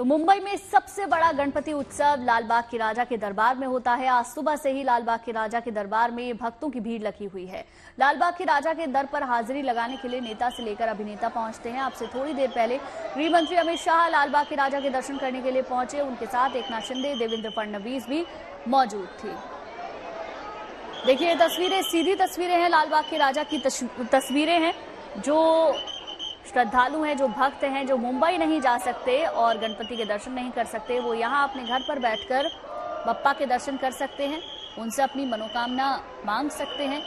तो मुंबई में सबसे बड़ा गणपति उत्सव लालबाग के राजा के दरबार में होता है। आज सुबह से ही लालबाग के राजा के दरबार में भक्तों की भीड़ लगी हुई है। लालबाग के राजा के दर पर हाजिरी लगाने के लिए नेता से लेकर अभिनेता पहुंचते हैं। अब से थोड़ी देर पहले गृह मंत्री अमित शाह लालबाग के राजा के दर्शन करने के लिए पहुंचे। उनके साथ एकनाथ शिंदे, देवेंद्र फडणवीस भी मौजूद थी। देखिए तस्वीरें, सीधी तस्वीरें हैं, लालबाग के राजा की तस्वीरें हैं। जो श्रद्धालु हैं, जो भक्त हैं, जो मुंबई नहीं जा सकते और गणपति के दर्शन नहीं कर सकते, वो यहाँ अपने घर पर बैठकर बप्पा के दर्शन कर सकते हैं, उनसे अपनी मनोकामना मांग सकते हैं।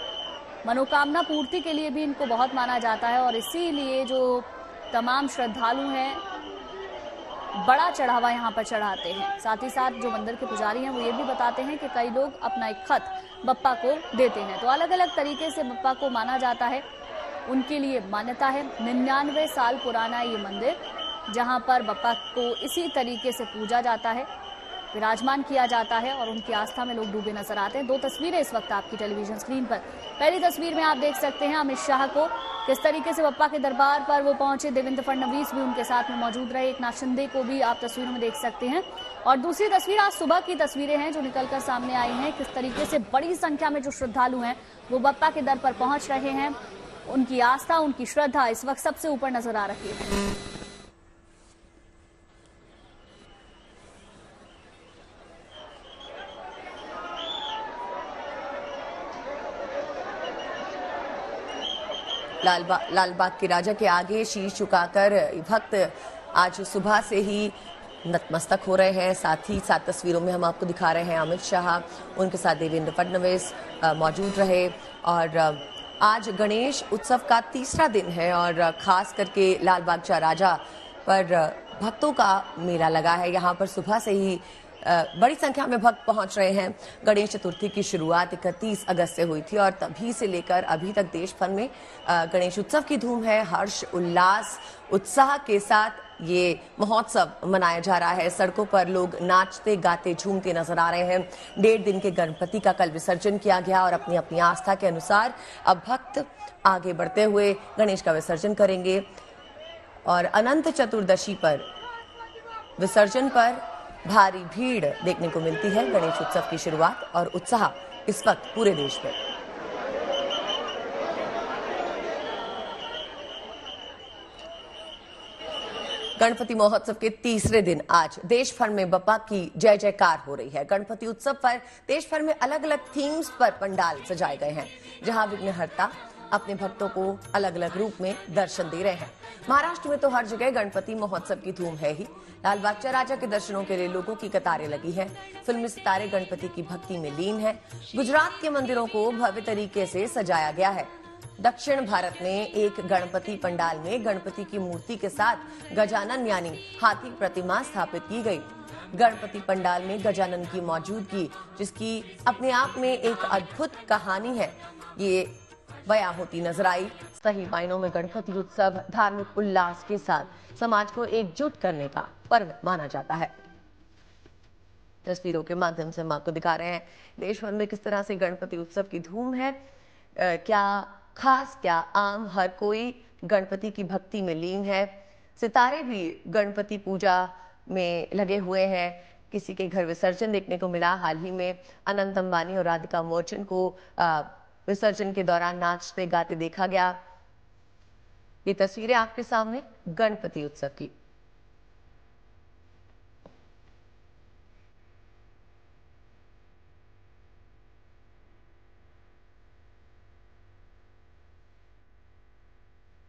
मनोकामना पूर्ति के लिए भी इनको बहुत माना जाता है और इसीलिए जो तमाम श्रद्धालु हैं बड़ा चढ़ावा यहाँ पर चढ़ाते हैं। साथ ही साथ जो मंदिर के पुजारी हैं वो ये भी बताते हैं कि कई लोग अपना एक खत बप्पा को देते हैं। तो अलग अलग तरीके से बप्पा को माना जाता है, उनके लिए मान्यता है। 99 साल पुराना ये मंदिर, जहां पर बप्पा को इसी तरीके से पूजा जाता है, विराजमान किया जाता है और उनकी आस्था में लोग डूबे नजर आते हैं। दो तस्वीरें इस वक्त आपकी टेलीविजन स्क्रीन पर। पहली तस्वीर में आप देख सकते हैं अमित शाह को, किस तरीके से बप्पा के दरबार पर वो पहुंचे। देवेंद्र फडणवीस भी उनके साथ में मौजूद रहे। एकनाथ शिंदे को भी आप तस्वीरों में देख सकते हैं। और दूसरी तस्वीर आज सुबह की तस्वीरें हैं जो निकलकर सामने आई हैं। किस तरीके से बड़ी संख्या में जो श्रद्धालु हैं वो बप्पा के दर पर पहुंच रहे हैं। उनकी आस्था, उनकी श्रद्धा इस वक्त सबसे ऊपर नजर आ रही है। लालबाग के राजा के आगे शीश झुकाकर भक्त आज सुबह से ही नतमस्तक हो रहे हैं। साथ ही साथ तस्वीरों में हम आपको दिखा रहे हैं अमित शाह, उनके साथ देवेंद्र फडणवीस मौजूद रहे। और आज गणेश उत्सव का तीसरा दिन है और खास करके लालबाग का राजा पर भक्तों का मेला लगा है। यहाँ पर सुबह से ही बड़ी संख्या में भक्त पहुंच रहे हैं। गणेश चतुर्थी की शुरुआत 31 अगस्त से हुई थी और तभी से लेकर अभी तक देश भर में गणेश उत्सव की धूम है। हर्ष उल्लास उत्साह के साथ ये महोत्सव मनाया जा रहा है। सड़कों पर लोग नाचते गाते झूमते नजर आ रहे हैं। 1.5 दिन के गणपति का कल विसर्जन किया गया और अपनी अपनी आस्था के अनुसार अब भक्त आगे बढ़ते हुए गणेश का विसर्जन करेंगे। और अनंत चतुर्दशी पर विसर्जन पर भारी भीड़ देखने को मिलती है। गणेश उत्सव की शुरुआत और उत्साह इस वक्त पूरे देश में। गणपति महोत्सव के तीसरे दिन आज देश भर में बप्पा की जय जयकार हो रही है। गणपति उत्सव पर देश भर में अलग अलग थीम्स पर पंडाल सजाए गए हैं, जहां विघ्नहर्ता अपने भक्तों को अलग अलग रूप में दर्शन दे रहे हैं। महाराष्ट्र में तो हर जगह गणपति महोत्सव की धूम है ही। लालबाग के राजा के दर्शनों के लिए लोगों की कतारें लगी हैं। फिल्मी सितारे गणपति की भक्ति में लीन हैं। गुजरात के मंदिरों को भव्य तरीके से सजाया गया है। दक्षिण भारत में एक गणपति पंडाल में गणपति की मूर्ति के साथ गजानन यानी हाथी प्रतिमा स्थापित की गई। गणपति पंडाल में गजानन की मौजूदगी, जिसकी अपने आप में एक अद्भुत कहानी है, ये बयां होती नजर आई। सही मायनों में गणपति उत्सव धार्मिक उल्लास के साथ समाज को एकजुट करने का पर्व माना जाता है। तस्वीरों के माध्यम से हम आपको दिखा रहे हैं देश भर में किस तरह से गणपति उत्सव की धूम है। क्या खास क्या आम, हर कोई गणपति की भक्ति में लीन है। सितारे भी गणपति पूजा में लगे हुए हैं। किसी के घर विसर्जन देखने को मिला। हाल ही में अनंत अंबानी और राधिका मर्चेंट को विसर्जन के दौरान नाचते गाते देखा गया। ये तस्वीरें आपके सामने गणपति उत्सव की।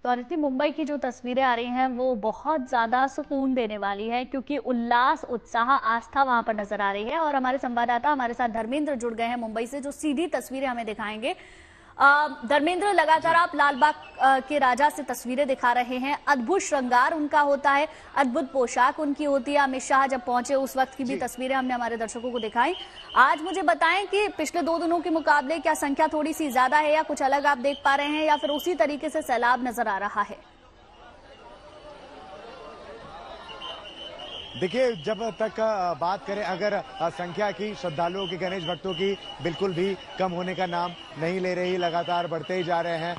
तो अदिति, मुंबई की जो तस्वीरें आ रही हैं वो बहुत ज़्यादा सुकून देने वाली है, क्योंकि उल्लास, उत्साह, आस्था वहां पर नजर आ रही है। और हमारे संवाददाता हमारे साथ धर्मेंद्र जुड़ गए हैं मुंबई से, जो सीधी तस्वीरें हमें दिखाएंगे। धर्मेंद्र, लगातार आप लालबाग के राजा से तस्वीरें दिखा रहे हैं। अद्भुत श्रृंगार उनका होता है, अद्भुत पोशाक उनकी होती है। अमित शाह जब पहुंचे उस वक्त की भी तस्वीरें हमने हमारे दर्शकों को दिखाई। आज मुझे बताएं कि पिछले 2 दिनों के मुकाबले क्या संख्या थोड़ी सी ज्यादा है या कुछ अलग आप देख पा रहे हैं, या फिर उसी तरीके से सैलाब नजर आ रहा है? देखिए, जब तक बात करें अगर संख्या की, श्रद्धालुओं की, गणेश भक्तों की बिल्कुल भी कम होने का नाम नहीं ले रही, लगातार बढ़ते ही जा रहे हैं।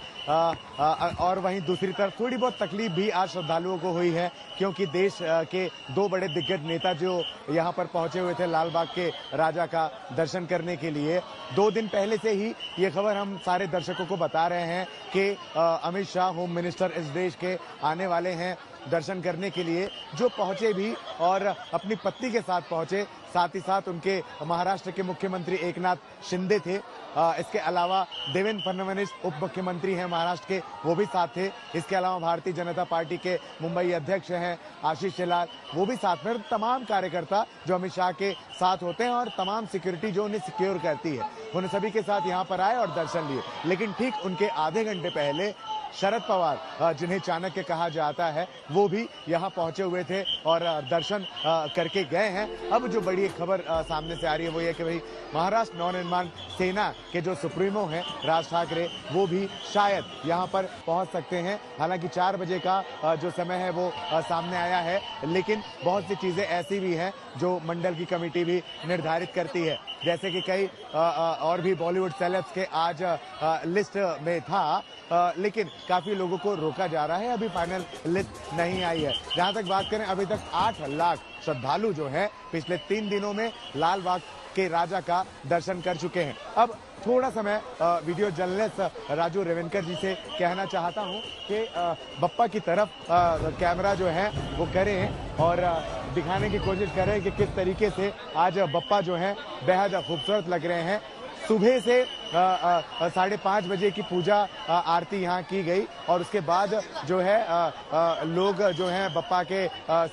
और वहीं दूसरी तरफ थोड़ी बहुत तकलीफ भी आज श्रद्धालुओं को हुई है, क्योंकि देश के दो बड़े दिग्गज नेता जो यहाँ पर पहुंचे हुए थे लाल बाग के राजा का दर्शन करने के लिए, 2 दिन पहले से ही ये खबर हम सारे दर्शकों को बता रहे हैं कि अमित शाह होम मिनिस्टर इस देश के आने वाले हैं दर्शन करने के लिए, जो पहुंचे भी और अपनी पत्नी के साथ पहुंचे। साथ ही साथ उनके महाराष्ट्र के मुख्यमंत्री एकनाथ शिंदे थे। इसके अलावा देवेंद्र फडणवीस उप मुख्यमंत्री हैं महाराष्ट्र के, वो भी साथ थे। इसके अलावा भारतीय जनता पार्टी के मुंबई अध्यक्ष हैं आशीष शेलार, वो भी साथ में। तमाम कार्यकर्ता जो अमित शाह के साथ होते हैं और तमाम सिक्योरिटी जो उन्हें सिक्योर करती है, उन सभी के साथ यहाँ पर आए और दर्शन लिए। लेकिन ठीक उनके आधे घंटे पहले शरद पवार, जिन्हें चाणक्य कहा जाता है, वो भी यहाँ पहुंचे हुए थे और दर्शन करके गए हैं। अब जो बड़ी खबर सामने से आ रही है वो ये कि भाई महाराष्ट्र नवनिर्माण सेना के जो सुप्रीमो हैं राज ठाकरे, वो भी शायद यहाँ पर पहुंच सकते हैं। हालांकि 4 बजे का जो समय है वो सामने आया है, लेकिन बहुत सी चीजें ऐसी भी हैं जो मंडल की कमेटी भी निर्धारित करती है। जैसे कि कई और भी बॉलीवुड सेलेब्स के आज लिस्ट में था, लेकिन काफी लोगों को रोका जा रहा है, अभी फाइनल लिस्ट नहीं आई है। जहां तक बात करें, अभी तक 8 लाख श्रद्धालु जो हैं पिछले 3 दिनों में लाल बाग के राजा का दर्शन कर चुके हैं। अब थोड़ा समय वीडियो जर्नलिस्ट राजू रेवनकर जी से कहना चाहता हूं कि बप्पा की तरफ कैमरा जो है वो करें और दिखाने की कोशिश करें कि किस तरीके से आज बप्पा जो है बेहद खूबसूरत लग रहे हैं। सुबह से 5:30 बजे की पूजा आरती यहाँ की गई और उसके बाद जो है लोग जो हैं बप्पा के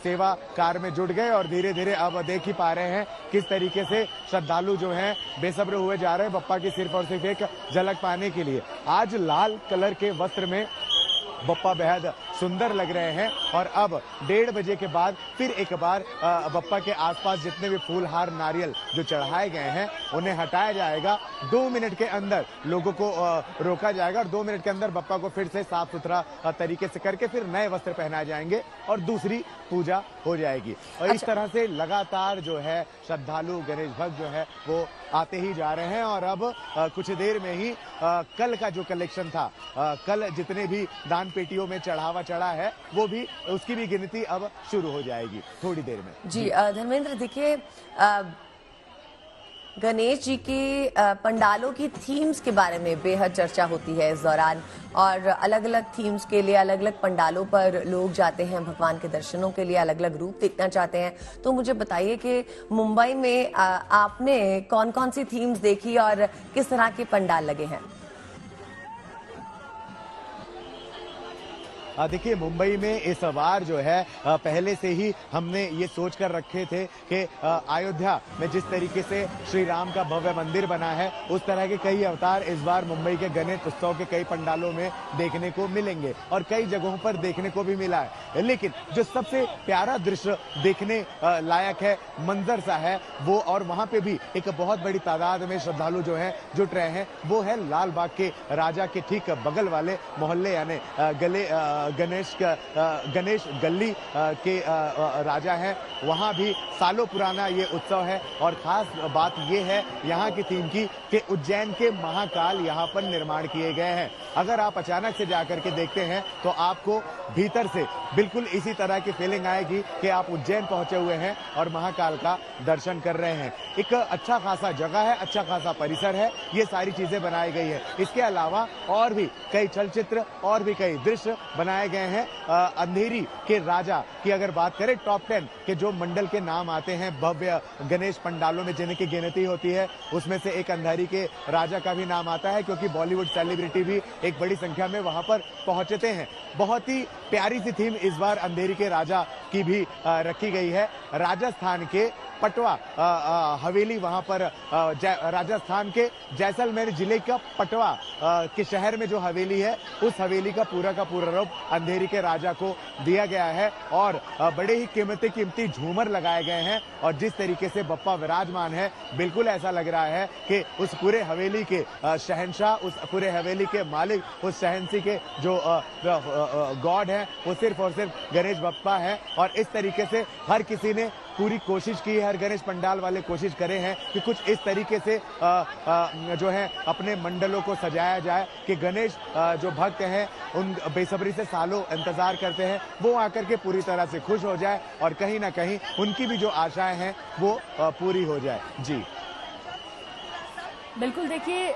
सेवा कार में जुट गए और धीरे धीरे अब देख ही पा रहे हैं किस तरीके से श्रद्धालु जो हैं बेसब्र हुए जा रहे हैं बप्पा की सिर्फ और सिर्फ एक झलक पाने के लिए। आज लाल कलर के वस्त्र में बप्पा बेहद सुंदर लग रहे हैं और अब 1:30 बजे के बाद फिर एक बार बप्पा के आसपास जितने भी फूल, हार, नारियल जो चढ़ाए गए हैं उन्हें हटाया जाएगा। 2 मिनट के अंदर लोगों को रोका जाएगा और 2 मिनट के अंदर बप्पा को फिर से साफ सुथरा तरीके से करके फिर नए वस्त्र पहनाए जाएंगे और दूसरी पूजा हो जाएगी। और इस तरह से लगातार जो है श्रद्धालु गणेश भक्त जो है वो आते ही जा रहे हैं। और अब कुछ देर में ही कल का जो कलेक्शन था, कल जितने भी दान पेटियों में चढ़ावा चढ़ा है वो भी, उसकी भी गिनती अब शुरू हो जाएगी थोड़ी देर में। जी धर्मेंद्र, देखिए गणेश जी के पंडालों की थीम्स के बारे में बेहद चर्चा होती है इस दौरान और अलग अलग थीम्स के लिए अलग अलग पंडालों पर लोग जाते हैं भगवान के दर्शनों के लिए, अलग अलग रूप देखना चाहते हैं। तो मुझे बताइए कि मुंबई में आपने कौन कौन सी थीम्स देखी और किस तरह के पंडाल लगे हैं? देखिए, मुंबई में इस बार जो है पहले से ही हमने ये सोच कर रखे थे कि अयोध्या में जिस तरीके से श्री राम का भव्य मंदिर बना है उस तरह के कई अवतार इस बार मुंबई के गणेश उत्सव के कई पंडालों में देखने को मिलेंगे और कई जगहों पर देखने को भी मिला है। लेकिन जो सबसे प्यारा दृश्य देखने लायक है, मंजर सा है वो, और वहां पे भी एक बहुत बड़ी तादाद में श्रद्धालु जो है जुट रहे हैं, वो है लाल बाग के राजा के ठीक बगल वाले मोहल्ले यानी गणेश गली के राजा हैं। वहां भी सालों पुराना ये उत्सव है और खास बात ये है यहाँ की थीम की कि उज्जैन के महाकाल यहाँ पर निर्माण किए गए हैं। अगर आप अचानक से जाकर के देखते हैं तो आपको भीतर से बिल्कुल इसी तरह की फीलिंग आएगी कि आप उज्जैन पहुंचे हुए हैं और महाकाल का दर्शन कर रहे हैं। एक अच्छा खासा जगह है, अच्छा खासा परिसर है, ये सारी चीजें बनाई गई है। इसके अलावा और भी कई चलचित्र और भी कई दृश्य बनाए गए हैं। अंधेरी के राजा की अगर बात करें, टॉप 10 के जो मंडल के नाम आते हैं भव्य गणेश पंडालों में जिनकी गिनती होती है, उसमें से एक अंधेरी के राजा का भी नाम आता है क्योंकि बॉलीवुड सेलिब्रिटी भी एक बड़ी संख्या में वहां पर पहुंचते हैं। बहुत ही प्यारी सी थीम इस बार अंधेरी के राजा की भी रखी गई है। राजस्थान के पटवा हवेली, वहां पर राजस्थान के जैसलमेर जिले का पटवा के शहर में जो हवेली है, उस हवेली का पूरा रूप अंधेरी के राजा को दिया गया है और बड़े ही कीमती झूमर लगाए गए हैं। और जिस तरीके से बप्पा विराजमान है, बिल्कुल ऐसा लग रहा है कि उस पूरे हवेली के शहंशाह, उस पूरे हवेली के मालिक, उस शहंसी के जो गॉड है, वो सिर्फ और सिर्फ गणेश बप्पा है। और इस तरीके से हर किसी ने पूरी कोशिश की है, हर गणेश पंडाल वाले कोशिश करे हैं कि कुछ इस तरीके से जो है अपने मंडलों को सजाया जाए कि गणेश जो भक्त हैं उन बेसब्री से सालों इंतजार करते हैं, वो आकर के पूरी तरह से खुश हो जाए और कहीं ना कहीं उनकी भी जो आशाएं हैं वो पूरी हो जाए। जी बिल्कुल, देखिए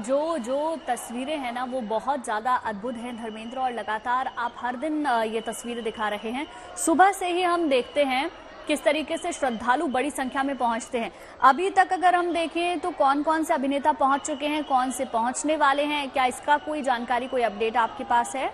जो तस्वीरें हैं ना वो बहुत ज़्यादा अद्भुत हैं धर्मेंद्र, और लगातार आप हर दिन ये तस्वीरें दिखा रहे हैं। सुबह से ही हम देखते हैं किस तरीके से श्रद्धालु बड़ी संख्या में पहुंचते हैं। अभी तक अगर हम देखें तो कौन कौन से अभिनेता पहुंच चुके हैं, कौन से पहुंचने वाले हैं, क्या इसका कोई जानकारी, कोई अपडेट आपके पास है?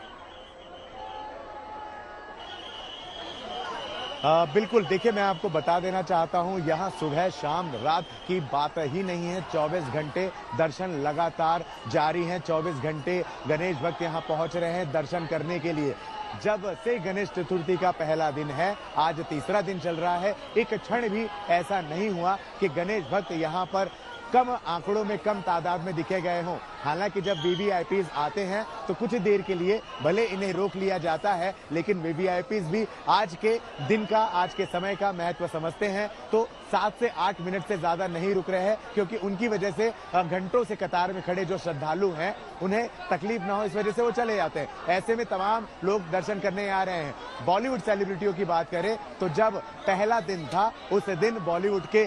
बिल्कुल, देखिए मैं आपको बता देना चाहता हूं, यहाँ सुबह शाम रात की बात ही नहीं है, 24 घंटे दर्शन लगातार जारी हैं। 24 घंटे गणेश भक्त यहाँ पहुंच रहे हैं दर्शन करने के लिए। जब से गणेश चतुर्थी का पहला दिन है, आज तीसरा दिन चल रहा है, एक क्षण भी ऐसा नहीं हुआ कि गणेश भक्त यहाँ पर कम आंकड़ों में, कम तादाद में दिखे गए हों। हालांकि जब वीवीआईपीज आते हैं तो कुछ देर के लिए भले इन्हें रोक लिया जाता है, लेकिन वीवीआईपीज भी आज के दिन का, आज के समय का महत्व समझते हैं, तो 7 से 8 मिनट से ज्यादा नहीं रुक रहे हैं, क्योंकि उनकी वजह से घंटों से कतार में खड़े जो श्रद्धालु हैं उन्हें तकलीफ ना हो, इस वजह से वो चले जाते हैं। ऐसे में तमाम लोग दर्शन करने आ रहे हैं। बॉलीवुड सेलिब्रिटियों की बात करें तो जब पहला दिन था, उस दिन बॉलीवुड के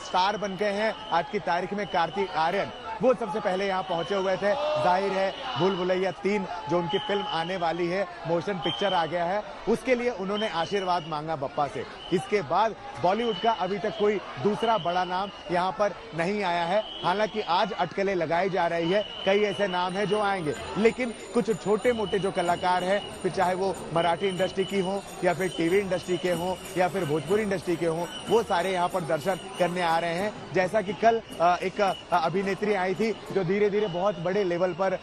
स्टार बन गए हैं आज की तारीख में कार्तिक आर्यन, वो सबसे पहले यहाँ पहुंचे हुए थे। जाहिर है भूल भुलैया 3 जो उनकी फिल्म आने वाली है, मोशन पिक्चर आ गया है, उसके लिए उन्होंने आशीर्वाद मांगा बप्पा से। इसके बाद बॉलीवुड का अभी तक कोई दूसरा बड़ा नाम यहाँ पर नहीं आया है। हालांकि आज अटकलें लगाई जा रही है, कई ऐसे नाम हैं जो आएंगे, लेकिन कुछ छोटे मोटे जो कलाकार हैं, फिर चाहे वो मराठी इंडस्ट्री की हो या फिर टीवी इंडस्ट्री के हों या फिर भोजपुरी इंडस्ट्री के हों, वो सारे यहाँ पर दर्शन करने आ रहे हैं। जैसा कि कल एक अभिनेत्री आई थी जो धीरे धीरे बहुत बड़े लेवल पर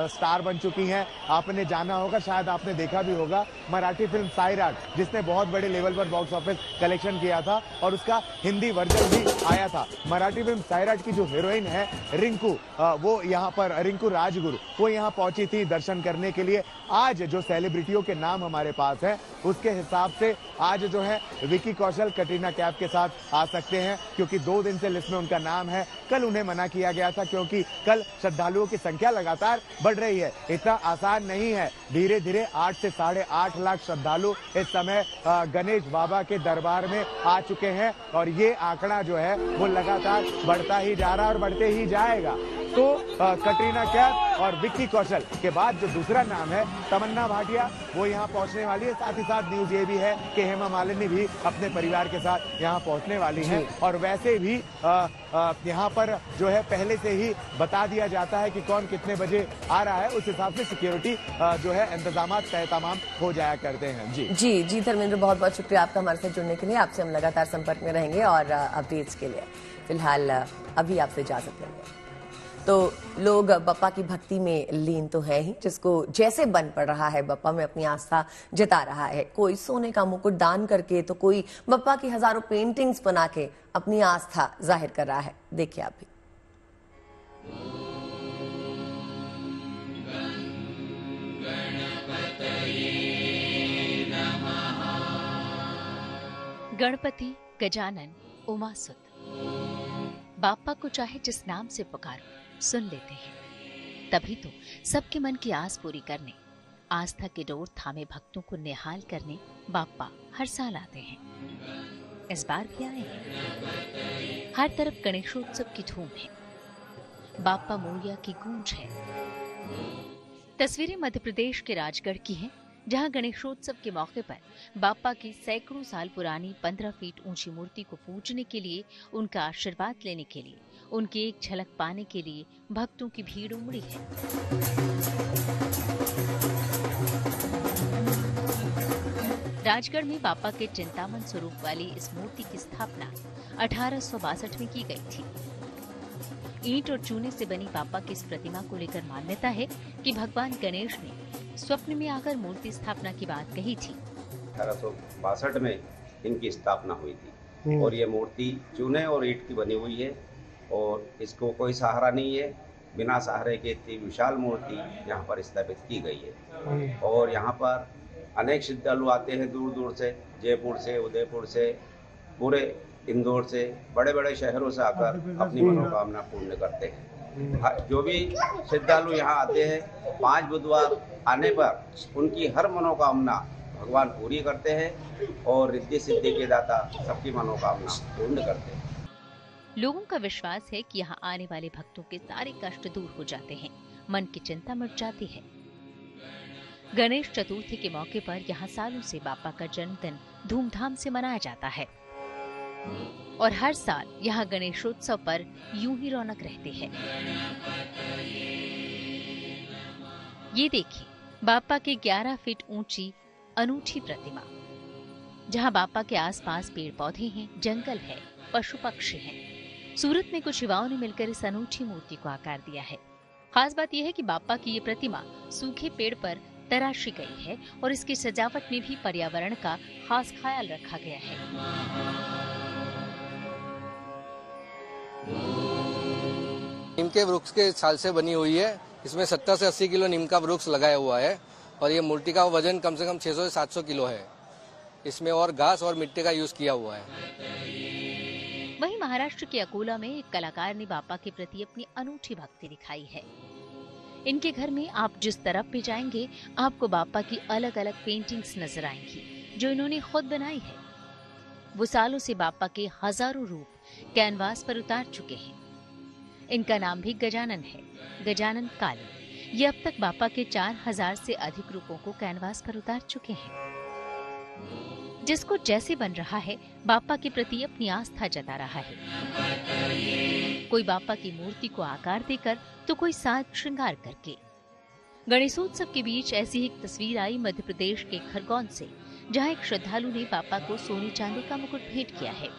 स्टार बन चुकी हैं। आपने जाना होगा, शायद आपने देखा भी होगा, मराठी फिल्म सायराट, जिसने बहुत बड़े लेवल पर बॉक्स ऑफिस कलेक्शन किया था और उसका हिंदी वर्जन भी आया था। मराठी फिल्म सायराट की जो हीरोइन है रिंकू, वो यहाँ पर रिंकू राजगुरु, वो यहाँ पहुंची थी दर्शन करने के लिए। आज जो सेलिब्रिटियों के नाम हमारे पास है उसके हिसाब से आज जो है विकी कौशल कटरीना कैफ के साथ आ सकते हैं, क्योंकि 2 दिन से लिस्ट में उनका नाम है। कल उन्हें मना किया गया था क्योंकि कल श्रद्धालुओं की संख्या लगातार बढ़ रही है। इतना आसान नहीं है, धीरे धीरे 8 से 8.5 लाख श्रद्धालु इस समय गणेश बाबा के दरबार में आ चुके हैं और ये आंकड़ा जो है वो लगातार बढ़ता ही जा रहा है और बढ़ते ही जाएगा। तो कटरीना कैफ और विक्की कौशल के बाद जो दूसरा नाम है तमन्ना भाटिया, वो यहाँ पहुंचने वाली है। साथ ही साथ न्यूज ये भी है कि हेमा मालिनी भी अपने परिवार के साथ यहाँ पहुंचने वाली हैं। और वैसे भी यहाँ पर जो है पहले से ही बता दिया जाता है कि कौन कितने बजे आ रहा है, उस हिसाब से सिक्योरिटी जो है इंतजाम तय तमाम हो जाया करते हैं। जी धर्मेंद्र, बहुत बहुत शुक्रिया आपका हमारे साथ जुड़ने के लिए। आपसे हम लगातार संपर्क में रहेंगे और अपडेट्स के लिए फिलहाल अभी आपसे इजाजत लेंगे। तो लोग बप्पा की भक्ति में लीन तो है ही, जिसको जैसे बन पड़ रहा है बप्पा में अपनी आस्था जता रहा है। कोई सोने का मुकुट दान करके तो कोई बप्पा की हजारों पेंटिंग्स बना के अपनी आस्था जाहिर कर रहा है। देखिए आप भी। गणपति, गजानन, उमासुत, बाप्पा को चाहे जिस नाम से पुकारो सुन लेते हैं। तभी तो सबके मन की आस पूरी करने, आस्था के डोर थामे भक्तों को निहाल करने बाप्पा हर साल आते हैं। इस बार भी आए हैं। हर तरफ गणेशोत्सव की धूम है, बाप्पा मोरिया की गूंज है। तस्वीरें मध्य प्रदेश के राजगढ़ की हैं, जहां गणेशोत्सव के मौके पर बाप्पा की सैकड़ों साल पुरानी 15 फीट ऊंची मूर्ति को पूजने के लिए, उनका आशीर्वाद लेने के लिए, उनकी एक झलक पाने के लिए भक्तों की भीड़ उमड़ी है। राजगढ़ में बापा के चिंतामन स्वरूप वाली इस मूर्ति की स्थापना 1862 में की गई थी। ईंट और चूने से बनी बापा की इस प्रतिमा को लेकर मान्यता है कि भगवान गणेश ने स्वप्न में आकर मूर्ति स्थापना की बात कही थी। 1862 में इनकी स्थापना हुई थी और ये मूर्ति चूने और ईंट की बनी हुई है और इसको कोई सहारा नहीं है। बिना सहारे के इतनी विशाल मूर्ति यहाँ पर स्थापित की गई है और यहाँ पर अनेक श्रद्धालु आते हैं दूर दूर से, जयपुर से, उदयपुर से, पूरे इंदौर से, बड़े बड़े शहरों से आकर अपनी मनोकामना पूर्ण करते हैं। जो भी श्रद्धालु यहाँ आते हैं 5 बुधवार आने पर उनकी हर मनोकामना भगवान पूरी करते हैं और रिद्धि सिद्धि के दाता सबकी मनोकामना पूर्ण करते हैं। लोगों का विश्वास है कि यहाँ आने वाले भक्तों के सारे कष्ट दूर हो जाते हैं, मन की चिंता मिट जाती है। गणेश चतुर्थी के मौके पर यहाँ सालों से बापा का जन्मदिन धूमधाम से मनाया जाता है और हर साल यहाँ गणेशोत्सव पर यूं ही रौनक रहती है। ये देखिए बापा के 11 फीट ऊंची अनूठी प्रतिमा, जहाँ बापा के आसपास पेड़ पौधे हैं, जंगल है, पशु पक्षी हैं। सूरत में कुछ युवाओं ने मिलकर इस अनूठी मूर्ति को आकार दिया है। खास बात यह है कि बापा की ये प्रतिमा सूखे पेड़ पर तराशी गई है और इसकी सजावट में भी पर्यावरण का खास ख्याल रखा गया है। नीम के वृक्ष के छाल से बनी हुई है। इसमें 70 से 80 किलो नीम का वृक्ष लगाया हुआ है और ये मूर्ति का वजन कम से कम 600 से 700 किलो है। इसमें और घास और मिट्टी का यूज किया हुआ है। वहीं महाराष्ट्र के अकोला में एक कलाकार ने बापा के प्रति अपनी अनूठी भक्ति दिखाई है। इनके घर में आप जिस तरफ भी जाएंगे आपको बापा की अलग अलग पेंटिंग्स नजर आएंगी जो इन्होंने खुद बनाई है। वो सालों से बापा के हजारों रूप कैनवास पर उतार चुके हैं। इनका नाम भी गजानन है, गजानन काली। ये अब तक बापा के 4000 से अधिक रूपों को कैनवास पर उतार चुके हैं। जिसको जैसे बन रहा है बापा के प्रति अपनी आस्था जता रहा है। कोई बापा की मूर्ति को आकार देकर तो कोई साज श्रृंगार करके। गणेशोत्सव के बीच ऐसी ही एक तस्वीर आई मध्य प्रदेश के खरगोन से, जहां एक श्रद्धालु ने बापा को सोने चांदी का मुकुट भेंट किया है,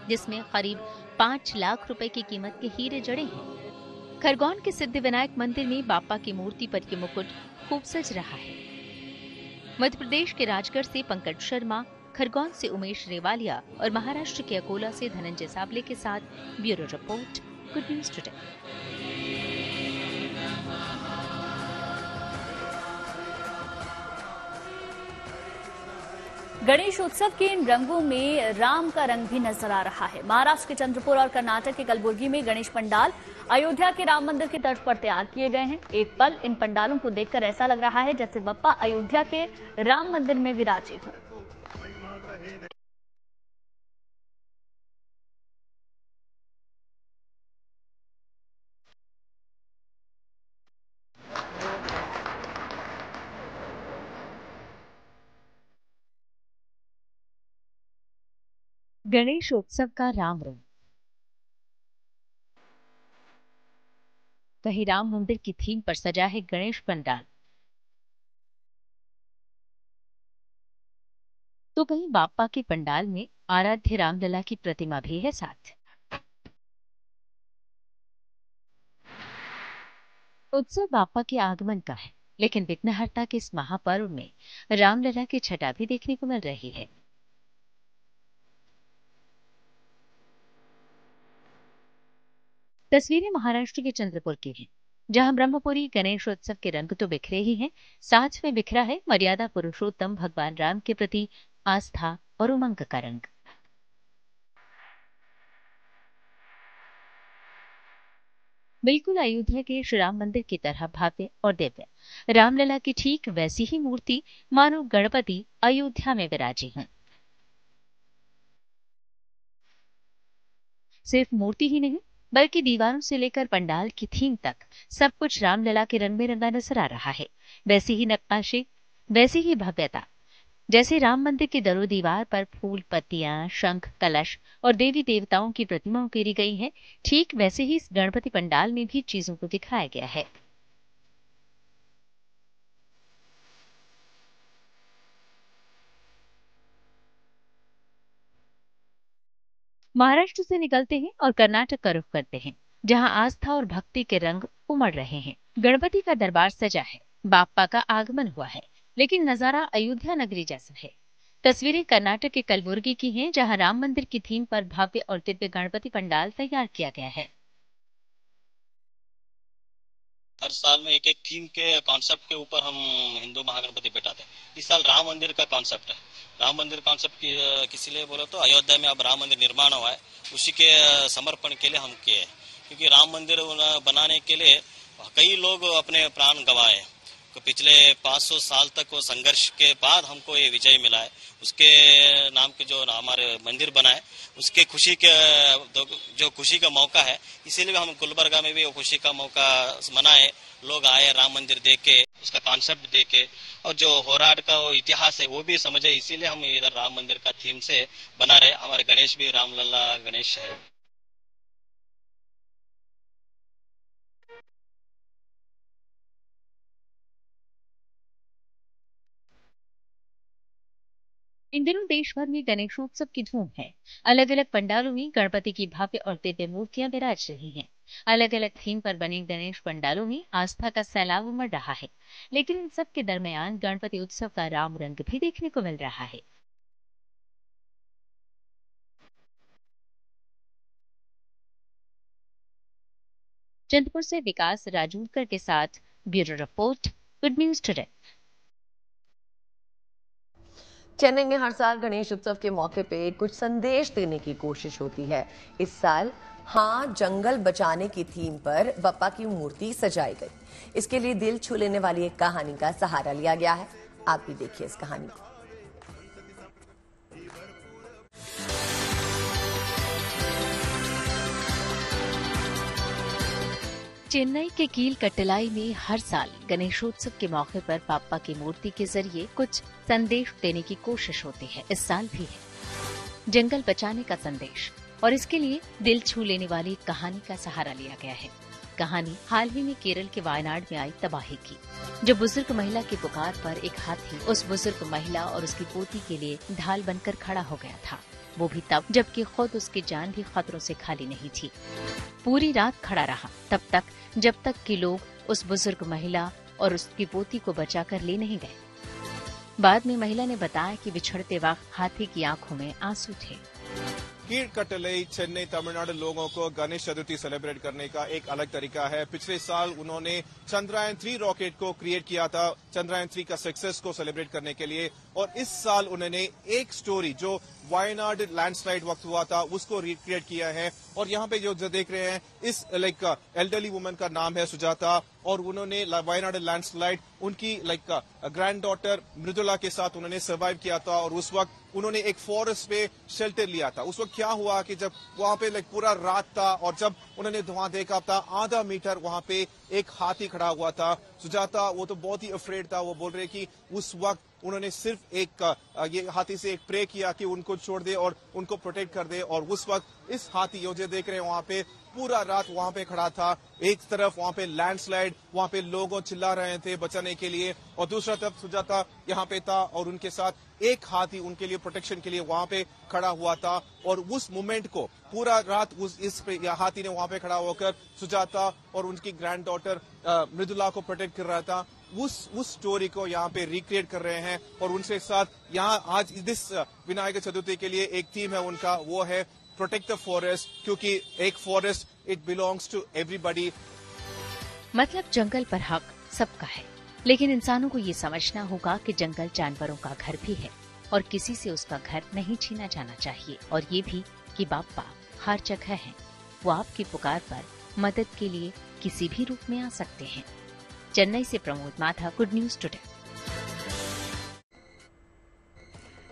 जिसमें करीब 5 लाख रुपए की कीमत के हीरे जड़े हैं। खरगोन के सिद्धिविनायक मंदिर में बापा की मूर्ति पर ये मुकुट खूब सज रहा है। मध्य प्रदेश के राजगढ़ से पंकज शर्मा, खरगोन से उमेश रेवालिया और महाराष्ट्र के अकोला से धनंजय साबले के साथ bureau report, good news today. Ganesh उत्सव के इन रंगों में राम का रंग भी नजर आ रहा है। महाराष्ट्र के चंद्रपुर और कर्नाटक के कलबुर्गी में गणेश पंडाल अयोध्या के राम मंदिर की तर्ज पर तैयार किए गए हैं। एक पल इन पंडालों को देखकर ऐसा लग रहा है जैसे बप्पा अयोध्या के राम मंदिर में विराजे हों। गणेशोत्सव का राम रंग। कहीं राम मंदिर की थीम पर सजा है गणेश पंडाल, तो कहीं बापा के पंडाल में आराध्य रामलला की प्रतिमा भी है साथ। उत्सव बापा के आगमन का है, लेकिन विघ्नहर्ता के इस महापर्व में रामलला की छटा भी देखने को मिल रही है। तस्वीरें महाराष्ट्र के चंद्रपुर की हैं, जहां ब्रह्मपुरी गणेशोत्सव के रंग तो बिखरे ही हैं, साथ में बिखरा है मर्यादा पुरुषोत्तम भगवान राम के प्रति आस्था और उमंग का रंग। बिल्कुल अयोध्या के श्री राम मंदिर की तरह भव्य और दिव्य रामलला की ठीक वैसी ही मूर्ति मानो गणपति अयोध्या में विराजी हैं। सिर्फ मूर्ति ही नहीं बल्कि दीवारों से लेकर पंडाल की थीम तक सब कुछ रामलला के रंग में रंगा नजर आ रहा है। वैसी ही नक्काशी, वैसी ही भव्यता। जैसे राम मंदिर के दरो दीवार पर फूल, पत्तियां, शंख, कलश और देवी देवताओं की प्रतिमाएं उकेरी गई हैं, ठीक वैसे ही इस गणपति पंडाल में भी चीजों को दिखाया गया है। महाराष्ट्र से निकलते हैं और कर्नाटक का रुख करते हैं, जहां आस्था और भक्ति के रंग उमड़ रहे हैं। गणपति का दरबार सजा है, बाप्पा का आगमन हुआ है, लेकिन नजारा अयोध्या नगरी जैसा है। तस्वीरें कर्नाटक के कलबुर्गी की हैं, जहां राम मंदिर की थीम पर भव्य और दिव्य गणपति पंडाल तैयार किया गया है। हर साल में एक एक थीम के कॉन्सेप्ट के ऊपर हम हिंदू महागणपति बैठाते हैं। इस साल राम मंदिर का कॉन्सेप्ट है। राम मंदिर कॉन्सेप्ट किसी लिए बोले तो अयोध्या में अब राम मंदिर निर्माण हुआ है, उसी के समर्पण के लिए हम किए हैं। क्योंकि राम मंदिर बनाने के लिए कई लोग अपने प्राण गंवाए। तो पिछले 500 साल तक वो संघर्ष के बाद हमको ये विजय मिला है। उसके नाम के जो हमारे मंदिर बना है, उसके खुशी के जो खुशी का मौका है, इसीलिए हम गुलबर्गा में भी वो खुशी का मौका मनाए। लोग आए राम मंदिर देखे, उसका कॉन्सेप्ट देखे और जो होराट का वो इतिहास है वो भी समझे। इसीलिए हम इधर राम मंदिर का थीम से बना रहे। हमारे गणेश भी रामलला गणेश है। इन दिनों देश भर में गणेशोत्सव की धूम है। अलग अलग पंडालों में गणपति की भव्य और दिव्य मूर्तियां विराज रही हैं। अलग अलग थीम पर बने गणेश पंडालों में आस्था का सैलाब उमड़ रहा है, लेकिन इन सब के दरमियान गणपति उत्सव का राम रंग भी देखने को मिल रहा है। चंद्रपुर से विकास राजूरकर के साथ bureau report, good news today. Chennai में हर साल गणेश उत्सव के मौके पे कुछ संदेश देने की कोशिश होती है। इस साल हाँ जंगल बचाने की थीम पर बप्पा की मूर्ति सजाई गई। इसके लिए दिल छू लेने वाली एक कहानी का सहारा लिया गया है। आप भी देखिए इस कहानी को। चेन्नई के कील कट्टलाई में हर साल गणेशोत्सव के मौके पर बाप्पा की मूर्ति के जरिए कुछ संदेश देने की कोशिश होती है। इस साल भी है जंगल बचाने का संदेश, और इसके लिए दिल छू लेने वाली कहानी का सहारा लिया गया है। कहानी हाल ही में केरल के वायनाड में आई तबाही की, जो बुजुर्ग महिला की पुकार पर एक हाथी उस बुजुर्ग महिला और उसकी पोती के लिए ढाल बनकर खड़ा हो गया था। वो भी तब जबकि खुद उसकी जान भी खतरों से खाली नहीं थी। पूरी रात खड़ा रहा तब तक जब तक कि लोग उस बुजुर्ग महिला और उसकी पोती को बचाकर ले नहीं गए। बाद में महिला ने बताया कि बिछड़ते वक्त हाथी की आंखों में आंसू थे। कील कट्टलाई चेन्नई तमिलनाडु लोगों को गणेश चतुर्थी सेलिब्रेट करने का एक अलग तरीका है। पिछले साल उन्होंने चंद्रयान 3 रॉकेट को क्रिएट किया था चंद्रयान 3 का सक्सेस को सेलिब्रेट करने के लिए, और इस साल उन्होंने एक स्टोरी जो वायनाड लैंडस्लाइड वक्त हुआ था उसको रिक्रिएट किया है। और यहाँ पे जो देख रहे हैं इस एल्डरली वुमन का नाम है सुजाता, और उन्होंने वायनाड लैंडस्लाइड उनकी ग्रैंड डॉटर मृदुला के साथ उन्होंने सर्वाइव किया था। और उस वक्त उन्होंने एक फॉरेस्ट पे शेल्टर लिया था। उस वक्त क्या हुआ कि जब वहां पे पूरा रात था और जब उन्होंने वहां देखा था आधा मीटर वहां पे एक हाथी खड़ा हुआ था। सुजाता वो तो बहुत ही अफ्रेड था। वो बोल रहे कि उस वक्त उन्होंने सिर्फ ये हाथी से एक प्रे किया कि उनको छोड़ दे और उनको प्रोटेक्ट कर दे। और उस वक्त इस हाथी जो देख रहे हैं वहां पे पूरा रात वहां पे खड़ा था। एक तरफ वहां पे लैंडस्लाइड, वहां पे लोगों चिल्ला रहे थे बचाने के लिए, और दूसरा तरफ सुजाता यहाँ पे था और उनके साथ एक हाथी उनके लिए प्रोटेक्शन के लिए वहां पे खड़ा हुआ था। और उस मोमेंट को पूरा रात इस हाथी ने वहां पे खड़ा होकर सुजाता और उनकी ग्रैंड डॉटर मृदुला को प्रोटेक्ट कर रहा था। उस स्टोरी को यहाँ पे रिक्रिएट कर रहे हैं। और उनके साथ यहाँ आज इस विनायक चतुर्थी के लिए एक थीम है उनका, वो है प्रोटेक्ट द फॉरेस्ट, क्योंकि एक forest it belongs to everybody. मतलब जंगल पर हक सबका है, लेकिन इंसानों को ये समझना होगा कि जंगल जानवरों का घर भी है और किसी से उसका घर नहीं छीना जाना चाहिए। और ये भी कि बाप्पा हर जगह है, वो आपकी पुकार पर मदद के लिए किसी भी रूप में आ सकते हैं। चेन्नई से प्रमोद माथा, गुड न्यूज टुडे।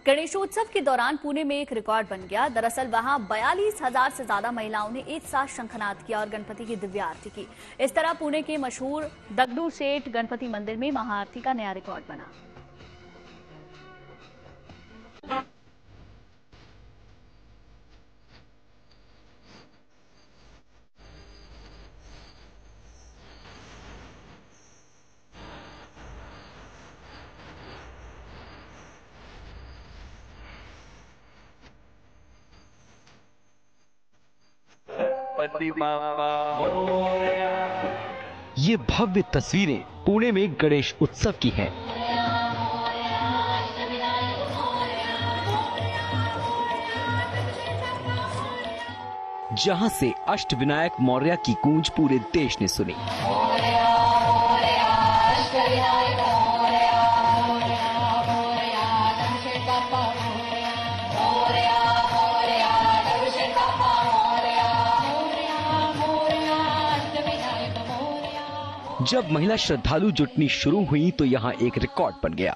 गणेशोत्सव के दौरान पुणे में एक रिकॉर्ड बन गया। दरअसल वहां 42,000 से ज्यादा महिलाओं ने एक साथ शंखनाद किया और गणपति की दिव्य आरती की। इस तरह पुणे के मशहूर दगडू सेठ गणपति मंदिर में महाआरती का नया रिकॉर्ड बना। गणपति बाप्पा मोरया। ये भव्य तस्वीरें पुणे में गणेश उत्सव की हैं। जहां से अष्टविनायक मौर्य की गूंज पूरे देश ने सुनी। जब महिला श्रद्धालु जुटनी शुरू हुई तो यहाँ एक रिकॉर्ड बन गया।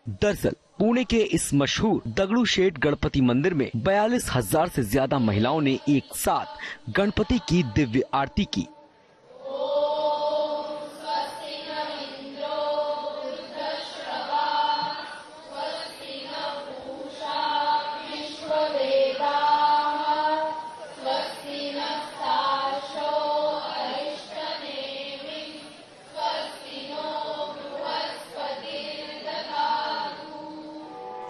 दरअसल पुणे के इस मशहूर दगड़ू शेठ गणपति मंदिर में 42,000 से ज्यादा महिलाओं ने एक साथ गणपति की दिव्य आरती की।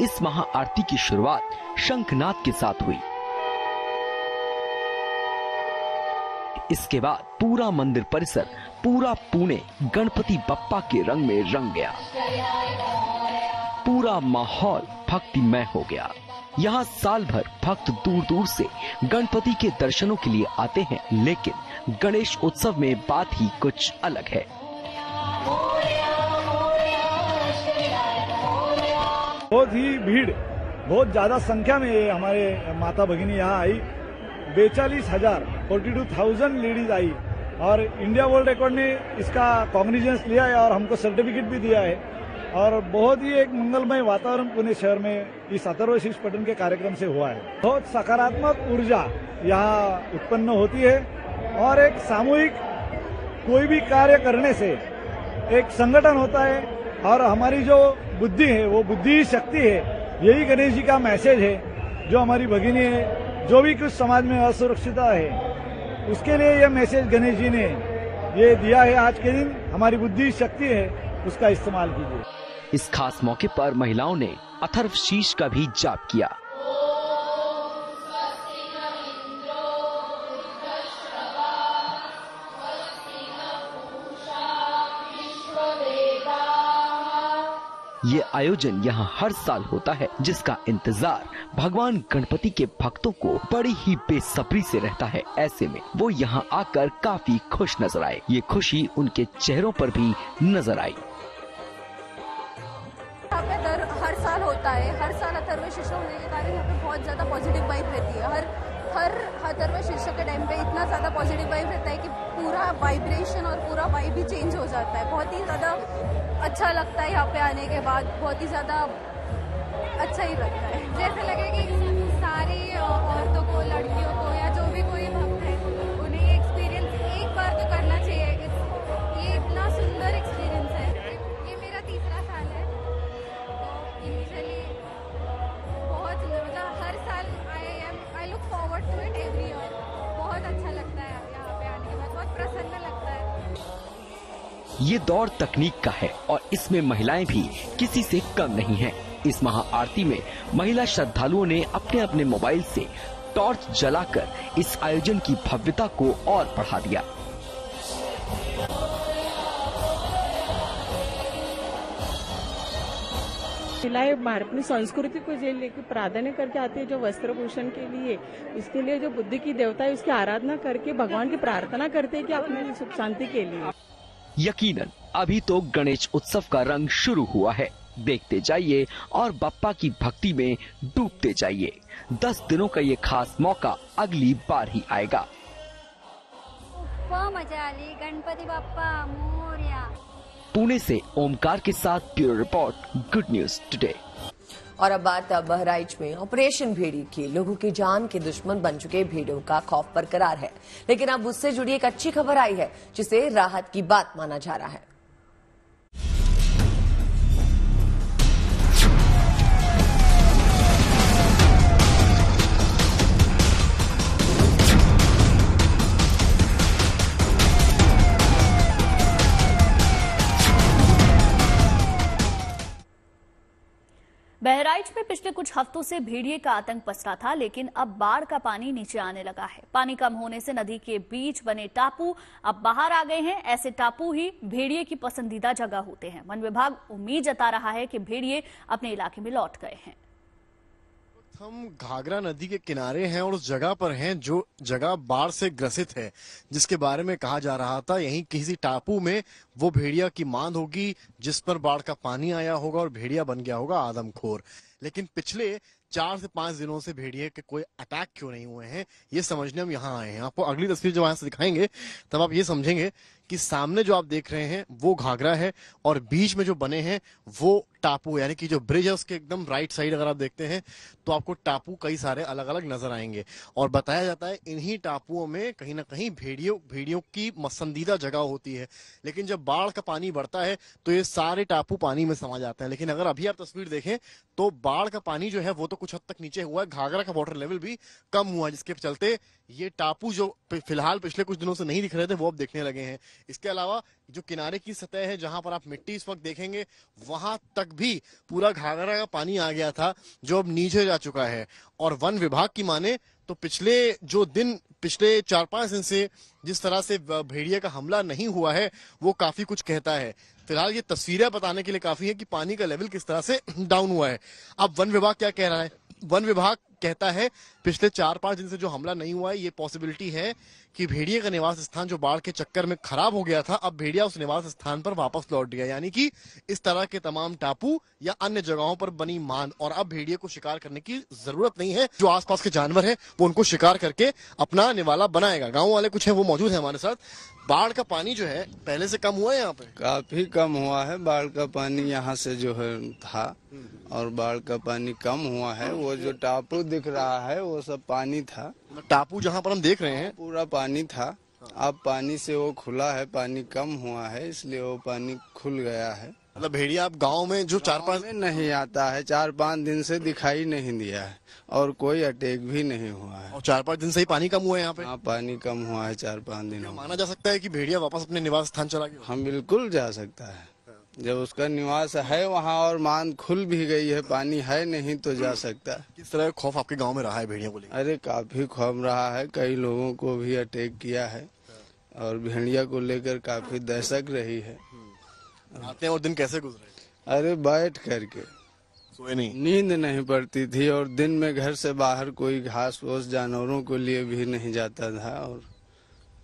इस महाआरती की शुरुआत शंखनाद के साथ हुई। इसके बाद पूरा मंदिर परिसर, पूरा पुणे गणपति बप्पा के रंग में रंग गया। पूरा माहौल भक्तिमय हो गया। यहाँ साल भर भक्त दूर दूर से गणपति के दर्शनों के लिए आते हैं, लेकिन गणेश उत्सव में बात ही कुछ अलग है। बहुत ही भीड़, बहुत ज्यादा संख्या में हमारे माता भगिनी यहाँ आई। 42,000 लेडीज आई और इंडिया वर्ल्ड रिकॉर्ड ने इसका कॉग्निजेंस लिया है और हमको सर्टिफिकेट भी दिया है। और बहुत ही एक मंगलमय वातावरण पुणे शहर में इस अथर्व शीर्ष पठन के कार्यक्रम से हुआ है। बहुत सकारात्मक ऊर्जा यहाँ उत्पन्न होती है और एक सामूहिक कोई भी कार्य करने से एक संगठन होता है और हमारी जो बुद्धि है वो बुद्धि ही शक्ति है। यही गणेश जी का मैसेज है। जो हमारी भगिनी है, जो भी कुछ समाज में असुरक्षिता है, उसके लिए यह मैसेज गणेश जी ने ये दिया है। आज के दिन हमारी बुद्धि शक्ति है, उसका इस्तेमाल कीजिए। इस खास मौके पर महिलाओं ने अथर्व शीष का भी जाप किया। ये आयोजन यहाँ हर साल होता है, जिसका इंतजार भगवान गणपति के भक्तों को बड़ी ही बेसब्री से रहता है। ऐसे में वो यहाँ आकर काफी खुश नजर आए। ये खुशी उनके चेहरों पर भी नजर आई। हर साल होता है, हर साल अथर्व शीर्ष होने के कारण यहाँ पे बहुत ज्यादा पॉजिटिव वाइब रहती है। हर अथर्व शीर्ष के टाइम पे इतना ज्यादा पॉजिटिव वाइब रहता है कि पूरा वाइब्रेशन और पूरा वाइब ही चेंज हो जाता है। बहुत ही ज्यादा अच्छा लगता है यहाँ पे आने के बाद, बहुत ही ज्यादा अच्छा ही लगता है। जैसे लगे कि सारी औरतों को, लड़कियों को या जो भी कोई भक्त है, उन्हें ये एक्सपीरियंस एक बार तो करना चाहिए। ये इतना सुंदर एक्सपीरियंस है। ये मेरा तीसरा साल है, तो इनिशियली बहुत सुंदर, मतलब हर साल I look forward to it every year. बहुत अच्छा लगता है यहाँ पे आने के बाद, बहुत प्रसन्न लगता है। ये दौर तकनीक का है और इसमें महिलाएं भी किसी से कम नहीं हैं। इस महाआरती में महिला श्रद्धालुओं ने अपने अपने मोबाइल से टॉर्च जलाकर इस आयोजन की भव्यता को और बढ़ा दिया। महिलाएं अपनी संस्कृति को जो लेकर प्राधान्य करके आती है, जो वस्त्र भूषण के लिए, इसके लिए जो बुद्धि की देवता है उसकी आराधना करके भगवान की प्रार्थना करते हैं कि अपने सुख शांति के लिए। यकीनन अभी तो गणेश उत्सव का रंग शुरू हुआ है। देखते जाइए और बप्पा की भक्ति में डूबते जाइए। 10 दिनों का ये खास मौका अगली बार ही आएगा। मजा आली, गणपति बाप्पा मोरया। पुणे से ओमकार के साथ bureau report, good news today. और अब बात बहराइच में ऑपरेशन भेड़ी की। लोगों की जान के दुश्मन बन चुके भेड़ियों का खौफ बरकरार है, लेकिन अब उससे जुड़ी एक अच्छी खबर आई है, जिसे राहत की बात माना जा रहा है। बहराइच में पिछले कुछ हफ्तों से भेड़िए का आतंक पसरा था, लेकिन अब बाढ़ का पानी नीचे आने लगा है। पानी कम होने से नदी के बीच बने टापू अब बाहर आ गए हैं। ऐसे टापू ही भेड़िए की पसंदीदा जगह होते हैं। वन विभाग उम्मीद जता रहा है कि भेड़िए अपने इलाके में लौट गए हैं। हम घाघरा नदी के किनारे हैं और उस जगह पर हैं जो जगह बाढ़ से ग्रसित है, जिसके बारे में कहा जा रहा था यहीं किसी टापू में वो भेड़िया की मांद होगी जिस पर बाढ़ का पानी आया होगा और भेड़िया बन गया होगा आदमखोर। लेकिन पिछले 4 से 5 दिनों से भेड़िए के कोई अटैक क्यों नहीं हुए हैं, ये समझने हम यहाँ आए हैं। आपको अगली तस्वीर जब यहाँ से दिखाएंगे तब आप ये समझेंगे कि सामने जो आप देख रहे हैं वो घाघरा है और बीच में जो बने हैं वो टापू, यानी कि जो ब्रिज है उसके एकदम राइट साइड अगर आप देखते हैं तो आपको टापू कई सारे अलग अलग नजर आएंगे। और बताया जाता है इन्हीं टापुओं में कहीं ना कहीं भेड़ियों की पसंदीदा जगह होती है। लेकिन जब बाढ़ का पानी बढ़ता है तो ये सारे टापू पानी में समा जाते हैं। लेकिन अगर अभी आप तस्वीर देखें तो बाढ़ का पानी जो है वो तो कुछ हद तक नीचे हुआ है, घाघरा का वाटर लेवल भी कम हुआ, जिसके चलते ये टापू जो फिलहाल पिछले कुछ दिनों से नहीं दिख रहे थे वो अब दिखने लगे हैं। इसके अलावा जो किनारे की सतह है जहां पर आप मिट्टी इस वक्त देखेंगे वहां तक भी पूरा घाघरा का पानी आ गया था जो अब नीचे जा चुका है। और वन विभाग की माने तो पिछले 4-5 दिन से जिस तरह से भेड़िए का हमला नहीं हुआ है वो काफी कुछ कहता है। फिलहाल ये तस्वीरें बताने के लिए काफी है कि पानी का लेवल किस तरह से डाउन हुआ है। अब वन विभाग क्या कह रहा है? वन विभाग कहता है पिछले 4-5 दिन से जो हमला नहीं हुआ है ये पॉसिबिलिटी है कि भेड़िए का निवास स्थान जो बाढ़ के चक्कर में खराब हो गया था अब भेड़िया उस निवास स्थान पर वापस लौट गया, यानी कि इस तरह के तमाम टापू या अन्य जगहों पर बनी मांद, और अब भेड़िए को शिकार करने की जरूरत नहीं है। जो आसपास के जानवर हैं वो उनको शिकार करके अपना निवाला बनाएगा। गाँव वाले कुछ है वो मौजूद है हमारे साथ। बाढ़ का पानी जो है पहले से कम हुआ है, यहाँ पे काफी कम हुआ है। बाढ़ का पानी यहाँ से जो है था और बाढ़ का पानी कम हुआ है। वो जो टापू दिख रहा है वो सब पानी था। टापू जहाँ पर हम देख रहे हैं पूरा पानी था, अब पानी से वो खुला है, पानी कम हुआ है इसलिए वो पानी खुल गया है। मतलब भेड़िया अब गाँव में जो 4-5 में नहीं आता है, 4-5 दिन से दिखाई नहीं दिया है और कोई अटैक भी नहीं हुआ है। और 4-5 दिन से ही पानी कम हुआ है यहाँ पे? हाँ, पानी कम हुआ है 4-5 दिन। माना जा सकता है कि भेड़िया वापस अपने निवास स्थान चला गया? हम बिल्कुल जा सकता है, जब उसका निवास है वहाँ और मांद खुल भी गई है, पानी है नहीं तो जा सकता है। किस तरह खौफ आपके गांव में रहा है भेड़ियों को लेकर? अरे काफी खौफ रहा है, कई लोगों को भी अटैक किया है और भेड़िया को लेकर काफी दहशत रही है। आते और दिन कैसे गुजरे? अरे बैठ करके, सोए नहीं, नींद नहीं पड़ती थी और दिन में घर से बाहर कोई घास फूस जानवरों को लिए भी नहीं जाता था और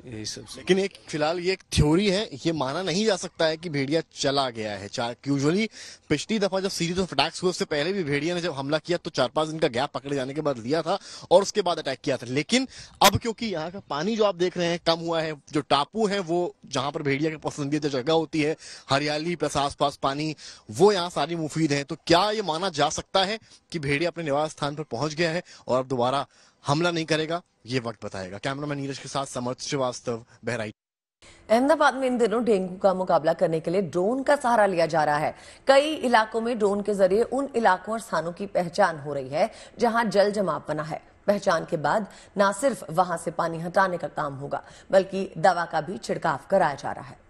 यही सब। लेकिन एक फिलहाल ये एक थ्योरी है, ये माना नहीं जा सकता है कि भेड़िया चला गया है। यूजुअली पिछली दफा जब सीरीज ऑफ अटैक्स हुए उससे पहले भी भेड़िया ने जब हमला किया तो 4-5 दिन का गैप पकड़े जाने के बाद लिया था और उसके बाद अटैक किया था। लेकिन अब क्योंकि यहाँ का पानी जो आप देख रहे हैं कम हुआ है, जो टापू है वो जहां पर भेड़िया की पसंदीदा जगह होती है, हरियाली प्लस आसपास पानी, वो यहाँ सारी मुफीद है। तो क्या ये माना जा सकता है कि भेड़िया अपने निवास स्थान पर पहुंच गया है और अब दोबारा हमला नहीं करेगा? ये वक्त बताएगा। कैमरामैन नीरज के साथ समर्थ श्रीवास्तव, बहराइच। अहमदाबाद में इन दिनों डेंगू का मुकाबला करने के लिए ड्रोन का सहारा लिया जा रहा है। कई इलाकों में ड्रोन के जरिए उन इलाकों और स्थानों की पहचान हो रही है जहां जल जमाव बना है। पहचान के बाद न सिर्फ वहां से पानी हटाने का काम होगा बल्कि दवा का भी छिड़काव कराया जा रहा है।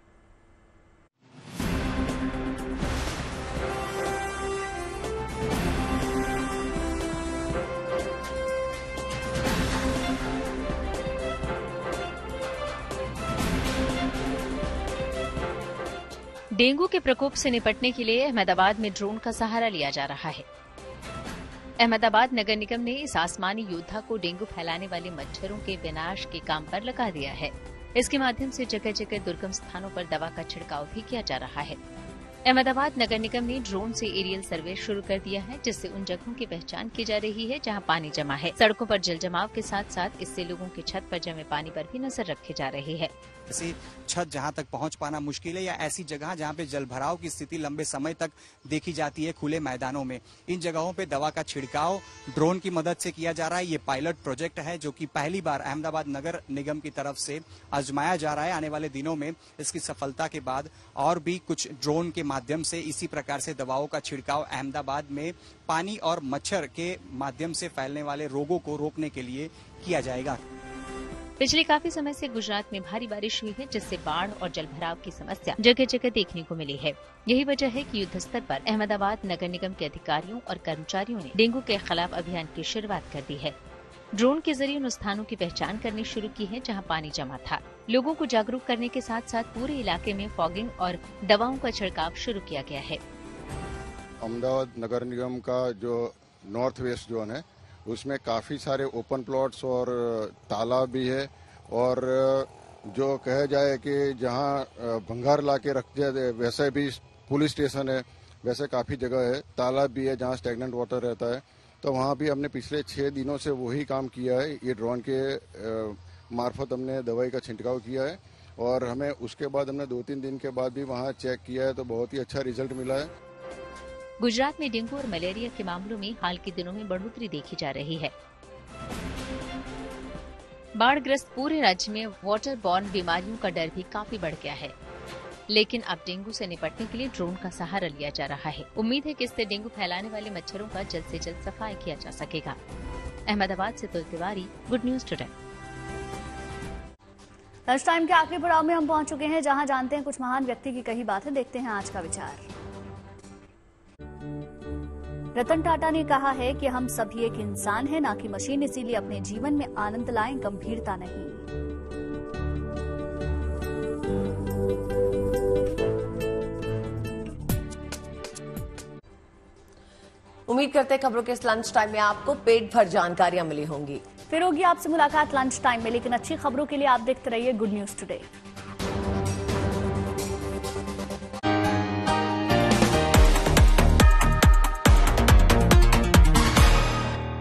डेंगू के प्रकोप से निपटने के लिए अहमदाबाद में ड्रोन का सहारा लिया जा रहा है। अहमदाबाद नगर निगम ने इस आसमानी योद्धा को डेंगू फैलाने वाले मच्छरों के विनाश के काम पर लगा दिया है। इसके माध्यम से जगह जगह दुर्गम स्थानों पर दवा का छिड़काव भी किया जा रहा है। अहमदाबाद नगर निगम ने ड्रोन से एरियल सर्वे शुरू कर दिया है, जिससे उन जगहों की पहचान की जा रही है जहां पानी जमा है। सड़कों पर जल जमाव के साथ साथ इससे लोगों की छत पर जमे पानी पर भी नजर रखी जा रही है। ऐसी छत जहां तक पहुंच पाना मुश्किल है या ऐसी जगह जहां पे जल भराव की स्थिति लंबे समय तक देखी जाती है खुले मैदानों में, इन जगहों पे दवा का छिड़काव ड्रोन की मदद से किया जा रहा है। ये पायलट प्रोजेक्ट है जो कि पहली बार अहमदाबाद नगर निगम की तरफ से आजमाया जा रहा है। आने वाले दिनों में इसकी सफलता के बाद और भी कुछ ड्रोन के माध्यम से इसी प्रकार से दवाओं का छिड़काव अहमदाबाद में पानी और मच्छर के माध्यम से फैलने वाले रोगों को रोकने के लिए किया जाएगा। पिछले काफी समय से गुजरात में भारी बारिश हुई है, जिससे बाढ़ और जलभराव की समस्या जगह जगह देखने को मिली है। यही वजह है कि युद्ध स्तर पर अहमदाबाद नगर निगम के अधिकारियों और कर्मचारियों ने डेंगू के खिलाफ अभियान की शुरुआत कर दी है। ड्रोन के जरिए उन स्थानों की पहचान करनी शुरू की है जहां पानी जमा था। लोगों को जागरूक करने के साथ साथ पूरे इलाके में फॉगिंग और दवाओं का छिड़काव शुरू किया गया है। अहमदाबाद नगर निगम का जो नॉर्थ वेस्ट जोन है उसमें काफी सारे ओपन प्लॉट्स और तालाब भी है, और जो कहा जाए कि जहां भंगार ला के रख दिया वैसे भी पुलिस स्टेशन है, वैसे काफी जगह है, तालाब भी है जहां स्टैग्नेंट वाटर रहता है। तो वहां भी हमने पिछले 6 दिनों से वही काम किया है। ये ड्रोन के मार्फत हमने दवाई का छिड़काव किया है, और हमें उसके बाद हमने 2-3 दिन के बाद भी वहां चेक किया है, तो बहुत ही अच्छा रिजल्ट मिला है। गुजरात में डेंगू और मलेरिया के मामलों में हाल के दिनों में बढ़ोतरी देखी जा रही है। बाढ़ग्रस्त पूरे राज्य में वाटर बॉर्न बीमारियों का डर भी काफी बढ़ गया है, लेकिन अब डेंगू से निपटने के लिए ड्रोन का सहारा लिया जा रहा है। उम्मीद है कि इससे डेंगू फैलाने वाले मच्छरों का जल्द से जल्द सफाई किया जा सकेगा। अहमदाबाद से तुल Tiwari, good news today. Lunch time के आखिरी पड़ाव में हम पहुंच चुके हैं, जहां जानते हैं कुछ महान व्यक्ति की कही बातें। देखते हैं आज का विचार। रतन टाटा ने कहा है कि हम सभी एक इंसान हैं, ना कि मशीन, इसीलिए अपने जीवन में आनंद लाएं, गंभीरता नहीं। उम्मीद करते हैं खबरों के इस लंच टाइम में आपको पेट भर जानकारियां मिली होंगी। फिर होगी आपसे मुलाकात लंच टाइम में, लेकिन अच्छी खबरों के लिए आप देखते रहिए गुड न्यूज टुडे।